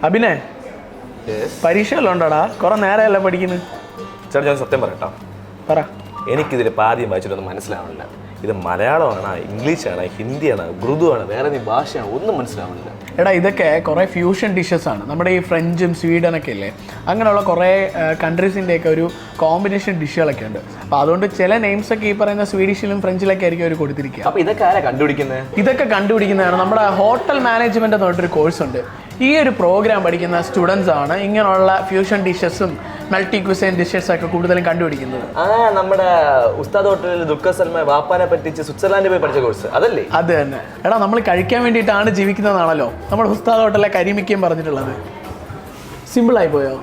അഭിനയ്, പരീക്ഷകളുണ്ടോടാ? കുറെ നേരമല്ല പഠിക്കുന്നത്. ചേട്ടാ ഞാൻ സത്യം പറയട്ടോ, പറ. എനിക്കിതിൽ പാദ്യം വായിച്ചിട്ടൊന്നും മനസ്സിലാവണില്ല. ഇത് മലയാളമാണ്, ഇംഗ്ലീഷാണ്, ഹിന്ദിയാണ്, ഉറുദുവാണ്, വേറെ ഭാഷയാണ്, ഒന്നും മനസ്സിലാവണില്ല. എടാ, ഇതൊക്കെ കുറേ ഫ്യൂഷൻ ഡിഷസ് ആണ്. നമ്മുടെ ഈ ഫ്രഞ്ചും സ്വീഡനൊക്കെ ഇല്ലേ, അങ്ങനെയുള്ള കുറേ കൺട്രീസിൻ്റെയൊക്കെ ഒരു കോമ്പിനേഷൻ ഡിഷുകളൊക്കെ ഉണ്ട്. അപ്പോൾ അതുകൊണ്ട് ചില നെയിംസ് ഒക്കെ ഈ പറയുന്ന സ്വീഡിഷിലും ഫ്രഞ്ചിലൊക്കെ ആയിരിക്കും അവർ കൊടുത്തിരിക്കുക. അപ്പോൾ ഇതൊക്കെ ആരാ കണ്ടുപിടിക്കുന്നത്? ഇതൊക്കെ കണ്ടുപിടിക്കുന്നതാണ് നമ്മുടെ ഹോട്ടൽ മാനേജ്മെൻറ്റ് എന്ന് പറഞ്ഞിട്ടൊരു കോഴ്സുണ്ട്. ഈ ഒരു പ്രോഗ്രാം പഠിക്കുന്ന സ്റ്റുഡൻസ് ആണ് ഇങ്ങനെയുള്ള ഫ്യൂഷൻ ഡിഷസും മൾട്ടി ക്വിസൈൻ ഡിഷസൊക്കെ കൂടുതലും കണ്ടുപിടിക്കുന്നത്. നമ്മുടെ ഉസ്താദ് ഹോട്ടലിൽ ദുൽഖർ സൽമാൻ വാപ്പാനെ പറ്റിച്ച് സ്വിറ്റ്സർലാൻഡിൽ പോയി പഠിച്ച കോഴ്സ് അതല്ലേ? അത് തന്നെ. എടാ, നമ്മൾ കഴിക്കാൻ വേണ്ടിയിട്ടാണ് ജീവിക്കുന്നതാണല്ലോ നമ്മുടെ ഉസ്താദ് ഹോട്ടലിലെ കരിമിക്കയും പറഞ്ഞിട്ടുള്ളത്. സിമ്പിളായി പോയോ?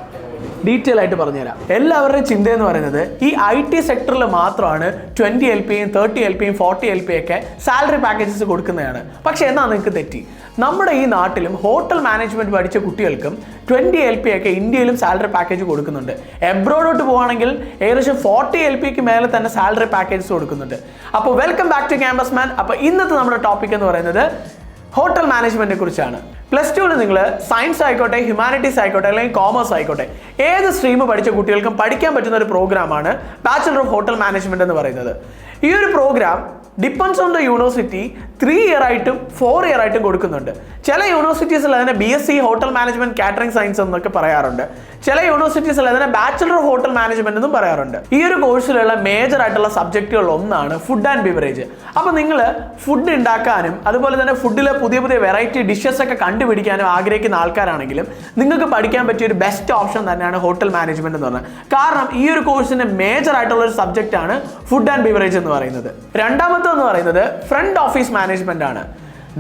ഡീറ്റെയിൽ ആയിട്ട് പറഞ്ഞുതരാം. എല്ലാവരുടെയും ചിന്തയെന്ന് പറയുന്നത് ഈ IT സെക്ടറിൽ മാത്രമാണ് 20 LPയും 30 LPയും 40 LP ഒക്കെ സാലറി പാക്കേജസ് കൊടുക്കുന്നതാണ്. പക്ഷേ എന്നാൽ നിങ്ങൾക്ക് തെറ്റി. നമ്മുടെ ഈ നാട്ടിലും ഹോട്ടൽ മാനേജ്മെൻറ്റ് പഠിച്ച കുട്ടികൾക്കും 20 LP ഒക്കെ ഇന്ത്യയിലും സാലറി പാക്കേജ് കൊടുക്കുന്നുണ്ട്. എബ്രോഡോട്ട് പോവുകയാണെങ്കിൽ ഏകദേശം 40 LPക്ക് മേലെ തന്നെ സാലറി പാക്കേജസ് കൊടുക്കുന്നുണ്ട്. അപ്പോൾ വെൽക്കം ബാക്ക് ടു ക്യാമ്പസ് മാൻ. അപ്പോൾ ഇന്നത്തെ നമ്മുടെ ടോപ്പിക് എന്ന് പറയുന്നത് ഹോട്ടൽ മാനേജ്മെൻറ്റിനെ കുറിച്ചാണ്. +2 നിങ്ങൾ സയൻസ് ആയിക്കോട്ടെ, ഹ്യൂമാനിറ്റീസ് ആയിക്കോട്ടെ, അല്ലെങ്കിൽ കോമേഴ്സ് ആയിക്കോട്ടെ, ഏത് സ്ട്രീം പഠിച്ച കുട്ടികൾക്കും പഠിക്കാൻ പറ്റുന്ന ഒരു പ്രോഗ്രാമാണ് ബാച്ചലർ ഓഫ് ഹോട്ടൽ മാനേജ്മെൻറ്റ് എന്ന് പറയുന്നത്. ഈ ഒരു program depends on the university 3 year ആയിട്ടും 4 ഇയർ ആയിട്ടും കൊടുക്കുന്നുണ്ട്. ചില യൂണിവേഴ്സിറ്റീസിൽ അതിനെ BSc hotel management catering science എന്നൊക്കെ പറയാറുണ്ട്. ചില യൂണിവേഴ്സിറ്റീസിൽ അതിനെ ബാച്ചലർ ഓഫ് ഹോട്ടൽ മാനേജ്മെന്റ് എന്നും പറയാറുണ്ട്. ഈ ഒരു കോഴ്സിലുള്ള മേജർ ആയിട്ടുള്ള സബ്ജക്റ്റുകൾ ഒന്നാണ് ഫുഡ് ആൻഡ് ബിവറേജ്. അപ്പോൾ നിങ്ങൾ ഫുഡ് ഉണ്ടാക്കാനും അതുപോലെ തന്നെ ഫുഡിലെ പുതിയ പുതിയ വെറൈറ്റി ഡിഷസ് ഒക്കെ കണ്ടുപിടിക്കാനും ആഗ്രഹിക്കുന്ന ആൾക്കാരാണെങ്കിലും നിങ്ങൾക്ക് പഠിക്കാൻ പറ്റിയ ഒരു ബെസ്റ്റ് ഓപ്ഷൻ തന്നെയാണ് ഹോട്ടൽ മാനേജ്മെന്റ് എന്ന് പറഞ്ഞത്. കാരണം ഈ ഒരു കോഴ്സിന്റെ മേജർ ആയിട്ടുള്ള ഒരു സബ്ജക്റ്റ് ആണ് ഫുഡ് ആൻഡ് ബിവറേജ് എന്ന് പറയുന്നത്. രണ്ടാമത്തെ എന്ന് പറയുന്നത് ഫ്രണ്ട് ഓഫീസ് മാനേജ്മെന്റ് ആണ്.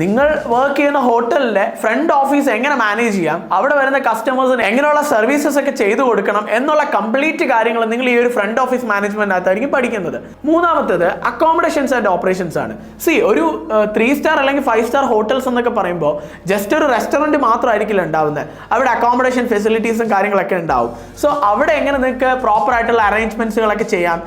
നിങ്ങൾ വർക്ക് ചെയ്യുന്ന ഹോട്ടലിലെ ഫ്രണ്ട് ഓഫീസ് എങ്ങനെ മാനേജ് ചെയ്യാം, അവിടെ വരുന്ന കസ്റ്റമേഴ്സിന് എങ്ങനെയുള്ള സർവീസസ് ഒക്കെ ചെയ്തു കൊടുക്കണം എന്നുള്ള കംപ്ലീറ്റ് കാര്യങ്ങൾ നിങ്ങൾ ഈ ഒരു ഫ്രണ്ട് ഓഫീസ് മാനേജ്മെന്റിനകത്തായിരിക്കും പഠിക്കുന്നത്. മൂന്നാമത്തേത് അക്കോമഡേഷൻസ് ആൻഡ് ഓപ്പറേഷൻസ് ആണ്. ഒരു 3 സ്റ്റാർ അല്ലെങ്കിൽ 5 സ്റ്റാർ ഹോട്ടൽസ് എന്നൊക്കെ പറയുമ്പോൾ ജസ്റ്റ് ഒരു റെസ്റ്റോറൻറ്റ് മാത്രമായിരിക്കില്ല ഉണ്ടാവുന്നത്. അവിടെ അക്കോമഡേഷൻ ഫെസിലിറ്റീസും കാര്യങ്ങളൊക്കെ ഉണ്ടാവും. സോ അവിടെ എങ്ങനെ നിങ്ങൾക്ക് പ്രോപ്പർ ആയിട്ടുള്ള അറേഞ്ച്മെന്റ്സുകളൊക്കെ ചെയ്യാം,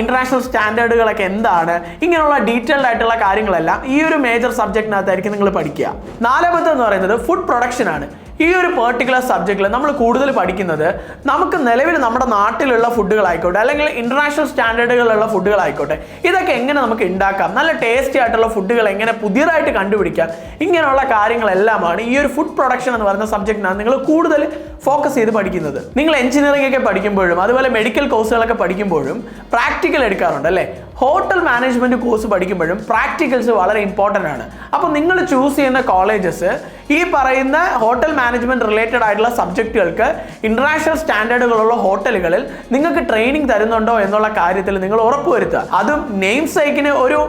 ഇന്റർനാഷണൽ സ്റ്റാൻഡേർഡുകളൊക്കെ എന്താണ്, ഇങ്ങനെയുള്ള ഡീറ്റെയിൽഡ് ആയിട്ടുള്ള കാര്യങ്ങളെല്ലാം ഈ ഒരു മേജർ സബ്ജക്റ്റിനകത്ത് നിങ്ങൾ പഠിക്കുക. നാലാമത്തെ എന്ന് പറയുന്നത് ഫുഡ് പ്രൊഡക്ഷൻ ആണ്. ഈ ഒരു പെർട്ടിക്കുലർ സബ്ജക്റ്റിൽ നമ്മൾ കൂടുതൽ പഠിക്കുന്നത് നമുക്ക് നിലവിൽ നമ്മുടെ നാട്ടിലുള്ള ഫുഡുകളായിക്കോട്ടെ അല്ലെങ്കിൽ ഇന്റർനാഷണൽ സ്റ്റാൻഡേർഡുകളുള്ള ഫുഡുകളായിക്കോട്ടെ, ഇതൊക്കെ എങ്ങനെ നമുക്ക് ഉണ്ടാക്കാം, നല്ല ടേസ്റ്റി ആയിട്ടുള്ള ഫുഡുകൾ എങ്ങനെ പുതിയതായിട്ട് കണ്ടുപിടിക്കാം, ഇങ്ങനെയുള്ള കാര്യങ്ങളെല്ലാമാണ് ഈ ഒരു ഫുഡ് പ്രൊഡക്ഷൻ എന്ന് പറയുന്ന സബ്ജക്റ്റിനാണ് നിങ്ങൾ കൂടുതൽ ഫോക്കസ് ചെയ്ത് പഠിക്കുന്നത്. നിങ്ങൾ എഞ്ചിനീയറിംഗ് ഒക്കെ പഠിക്കുമ്പോഴും അതുപോലെ മെഡിക്കൽ കോഴ്സുകളൊക്കെ പഠിക്കുമ്പോഴും പ്രാക്ടിക്കൽ എടുക്കാറുണ്ട് അല്ലേ? ഹോട്ടൽ മാനേജ്മെന്റ് കോഴ്സ് പഠിക്കുമ്പോഴും പ്രാക്ടിക്കൽസ് വളരെ ഇമ്പോർട്ടൻ്റ് ആണ്. അപ്പോൾ നിങ്ങൾ ചൂസ് ചെയ്യുന്ന കോളേജസ് ഈ പറയുന്ന ഹോട്ടൽ മാനേജ്മെന്റ് റിലേറ്റഡ് ആയിട്ടുള്ള സബ്ജക്റ്റുകൾക്ക് ഇന്റർനാഷണൽ സ്റ്റാൻഡേർഡുകളുള്ള ഹോട്ടലുകളിൽ നിങ്ങൾക്ക് ട്രെയിനിങ് തരുന്നുണ്ടോ എന്നുള്ള കാര്യത്തിൽ നിങ്ങൾ ഉറപ്പുവരുത്തുക. അതും നെയിം സേക്കിന് ഒരു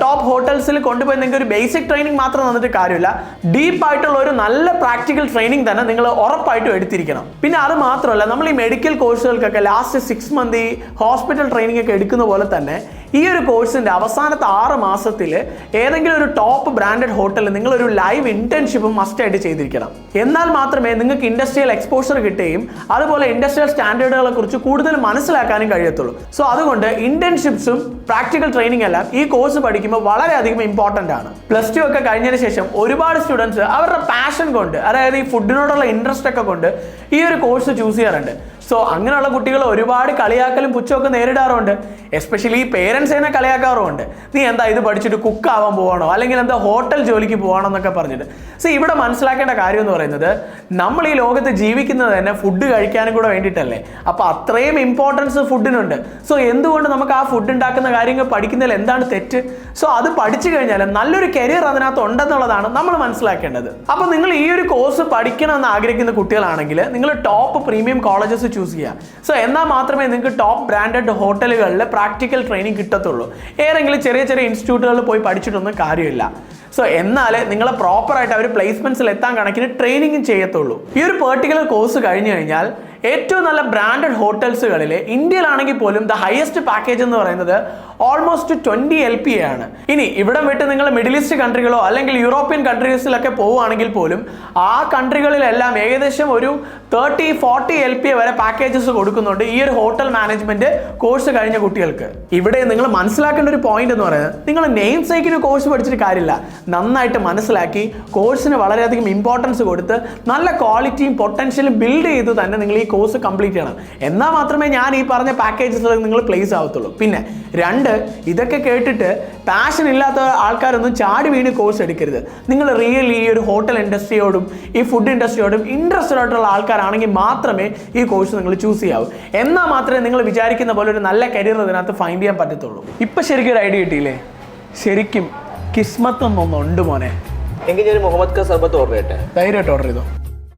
ടോപ്പ് ഹോട്ടൽസിൽ കൊണ്ടുപോയി നിങ്ങൾക്ക് ഒരു ബേസിക് ട്രെയിനിങ് മാത്രം തന്നിട്ട് കാര്യമില്ല, ഡീപ്പ് ആയിട്ടുള്ള ഒരു നല്ല പ്രാക്ടിക്കൽ ട്രെയിനിങ് തന്നെ നിങ്ങൾ ഉറപ്പായിട്ടും എടുത്തിരിക്കണം. പിന്നെ അത് മാത്രമല്ല, നമ്മൾ ഈ മെഡിക്കൽ കോഴ്സുകൾക്കൊക്കെ ലാസ്റ്റ് 6 മന്ത് ഈ ഹോസ്പിറ്റൽ ട്രെയിനിങ് ഒക്കെ എടുക്കുന്ന പോലെ തന്നെ ഈ ഒരു കോഴ്സിന്റെ അവസാനത്തെ 6 മാസത്തിൽ ഏതെങ്കിലും ഒരു ടോപ്പ് ബ്രാൻഡഡ് ഹോട്ടലിൽ നിങ്ങളൊരു ലൈവ് ഇന്റേൺഷിപ്പ് മസ്റ്റ് ആയിട്ട് ചെയ്തിരിക്കണം. എന്നാൽ മാത്രമേ നിങ്ങൾക്ക് ഇൻഡസ്ട്രിയൽ എക്സ്പോഷർ കിട്ടുകയും അതുപോലെ ഇൻഡസ്ട്രിയൽ സ്റ്റാൻഡേർഡുകളെ കുറിച്ച് കൂടുതൽ മനസ്സിലാക്കാനും കഴിയത്തുള്ളൂ. സോ അതുകൊണ്ട് ഇന്റേൺഷിപ്സും പ്രാക്ടിക്കൽ ട്രെയിനിങ് എല്ലാം ഈ കോഴ്സ് പഠിക്കുമ്പോൾ വളരെയധികം ഇമ്പോർട്ടൻ്റ് ആണ്. +2 ഒക്കെ കഴിഞ്ഞതിന് ശേഷം ഒരുപാട് സ്റ്റുഡൻസ് അവരുടെ പാഷൻ കൊണ്ട്, അതായത് ഈ ഫുഡിനോടുള്ള ഇൻട്രസ്റ്റ് ഒക്കെ കൊണ്ട് ഈ ഒരു കോഴ്സ് ചൂസ് ചെയ്യാറുണ്ട്. സോ അങ്ങനെയുള്ള കുട്ടികൾ ഒരുപാട് കളിയാക്കലും പുച്ഛമൊക്കെ നേരിടാറുണ്ട്. എസ്പെഷ്യലി ഈ പേരൻസ് തന്നെ കളിയാക്കാറുമുണ്ട്. നീ എന്താ ഇത് പഠിച്ചിട്ട് കുക്കാവാൻ പോവാണോ, അല്ലെങ്കിൽ എന്താ ഹോട്ടൽ ജോലിക്ക് പോവാണോ എന്നൊക്കെ പറഞ്ഞിട്ട്. സോ ഇവിടെ മനസ്സിലാക്കേണ്ട കാര്യം എന്ന് പറയുന്നത്, നമ്മൾ ഈ ലോകത്ത് ജീവിക്കുന്നത് തന്നെ ഫുഡ് കഴിക്കാനും കൂടെ വേണ്ടിയിട്ടല്ലേ. അപ്പോൾ അത്രയും ഇമ്പോർട്ടൻസ് ഫുഡിനുണ്ട്. സോ എന്തുകൊണ്ട് നമുക്ക് ആ ഫുഡ് ഉണ്ടാക്കുന്ന കാര്യങ്ങൾ പഠിക്കുന്നതിൽ എന്താണ് തെറ്റ്? സോ അത് പഠിച്ചു കഴിഞ്ഞാൽ നല്ലൊരു കരിയർ അതിനകത്ത് ഉണ്ടെന്നുള്ളതാണ് നമ്മൾ മനസ്സിലാക്കേണ്ടത്. അപ്പോൾ നിങ്ങൾ ഈ ഒരു കോഴ്സ് പഠിക്കണമെന്ന് ആഗ്രഹിക്കുന്ന കുട്ടികളാണെങ്കിൽ നിങ്ങൾ ടോപ്പ് പ്രീമിയം കോളേജസ് ചൂസ് ചെയ്യുക. സോ എന്നാൽ മാത്രമേ നിങ്ങൾക്ക് ടോപ്പ് ബ്രാൻഡഡ് ഹോട്ടലുകളിൽ പ്രാക്ടിക്കൽ ട്രെയിനിങ് കിട്ടത്തുള്ളൂ. ഏതെങ്കിലും ചെറിയ ചെറിയ ഇൻസ്റ്റിറ്റ്യൂട്ടുകളിൽ പോയി പഠിച്ചിട്ടൊന്നും കാര്യമില്ല. സോ എന്നാലേ നിങ്ങളെ പ്രോപ്പറായിട്ട് അവർ പ്ലേസ്മെന്റ്സിൽ എത്താൻ കണക്കിന് ട്രെയിനിങ്ങും ചെയ്യത്തുള്ളൂ. ഈ ഒരു പെർട്ടിക്കുലർ കോഴ്സ് കഴിഞ്ഞു കഴിഞ്ഞാൽ ഏറ്റവും നല്ല ബ്രാൻഡഡ് ഹോട്ടൽസുകളിൽ ഇന്ത്യയിലാണെങ്കിൽ പോലും ദ ഹയസ്റ്റ് പാക്കേജ് എന്ന് പറയുന്നത് ഓൾമോസ്റ്റ് 20 LP ആണ്. ഇനി ഇവിടെ വിട്ട് നിങ്ങൾ മിഡിൽ ഈസ്റ്റ് കൺട്രികളോ അല്ലെങ്കിൽ യൂറോപ്യൻ കൺട്രീസിലൊക്കെ പോവുകയാണെങ്കിൽ പോലും ആ കൺട്രികളിലെല്ലാം ഏകദേശം ഒരു 30-40 LP വരെ പാക്കേജസ് കൊടുക്കുന്നുണ്ട് ഈ ഒരു ഹോട്ടൽ മാനേജ്മെന്റ് കോഴ്സ് കഴിഞ്ഞ കുട്ടികൾക്ക്. ഇവിടെ നിങ്ങൾ മനസ്സിലാക്കേണ്ട ഒരു പോയിന്റ് എന്ന് പറയുന്നത്, നിങ്ങൾ നെയിം സേക്കിന് കോഴ്സ് പഠിച്ചിട്ട് കാര്യമില്ല. നന്നായിട്ട് മനസ്സിലാക്കി കോഴ്സിന് വളരെയധികം ഇമ്പോർട്ടൻസ് കൊടുത്ത് നല്ല ക്വാളിറ്റിയും പൊട്ടൻഷ്യലും ബിൽഡ് ചെയ്ത് തന്നെ നിങ്ങൾ ഈ കോഴ്സ് കംപ്ലീറ്റ് ചെയ്യണം. എന്നാൽ മാത്രമേ ഞാൻ ഈ പറഞ്ഞ പാക്കേജസിൽ നിങ്ങൾ പ്ലേസ് ആവത്തുള്ളൂ. പിന്നെ 2, ഇതൊക്കെ കേട്ടിട്ട് പാഷൻ ഇല്ലാത്ത ആൾക്കാരൊന്നും ചാടി വീണ് കോഴ്സ് എടുക്കരുത്. നിങ്ങൾ റിയലി ഈ ഒരു ഹോട്ടൽ ഇൻഡസ്ട്രിയോടും ഈ ഫുഡ് ഇൻഡസ്ട്രിയോടും ഇൻട്രസ്റ്റഡ് ആയിട്ടുള്ള ആൾക്കാരാണെങ്കിൽ മാത്രമേ ഈ കോഴ്സ് നിങ്ങൾ ചൂസ് ചെയ്യാവൂ. എന്നാൽ മാത്രമേ നിങ്ങൾ വിചാരിക്കുന്ന പോലെ ഒരു നല്ല കരിയർ ഇതിനകത്ത് ഫൈൻഡ് ചെയ്യാൻ പറ്റത്തുള്ളൂ. ഇപ്പം ശരിക്കും ഒരു ഐഡിയ കിട്ടിയില്ലേ? ശരിക്കും കിസ്മത്ത് ഒന്നൊന്നുണ്ട് മോനെ. എങ്കിൽ ഞാൻ മുഹമ്മദ് ക സർബത്ത് ഓർഡർ ചെയ്യട്ടെ? ധൈര്യമായിട്ട് ഓർഡർ ചെയ്തോ.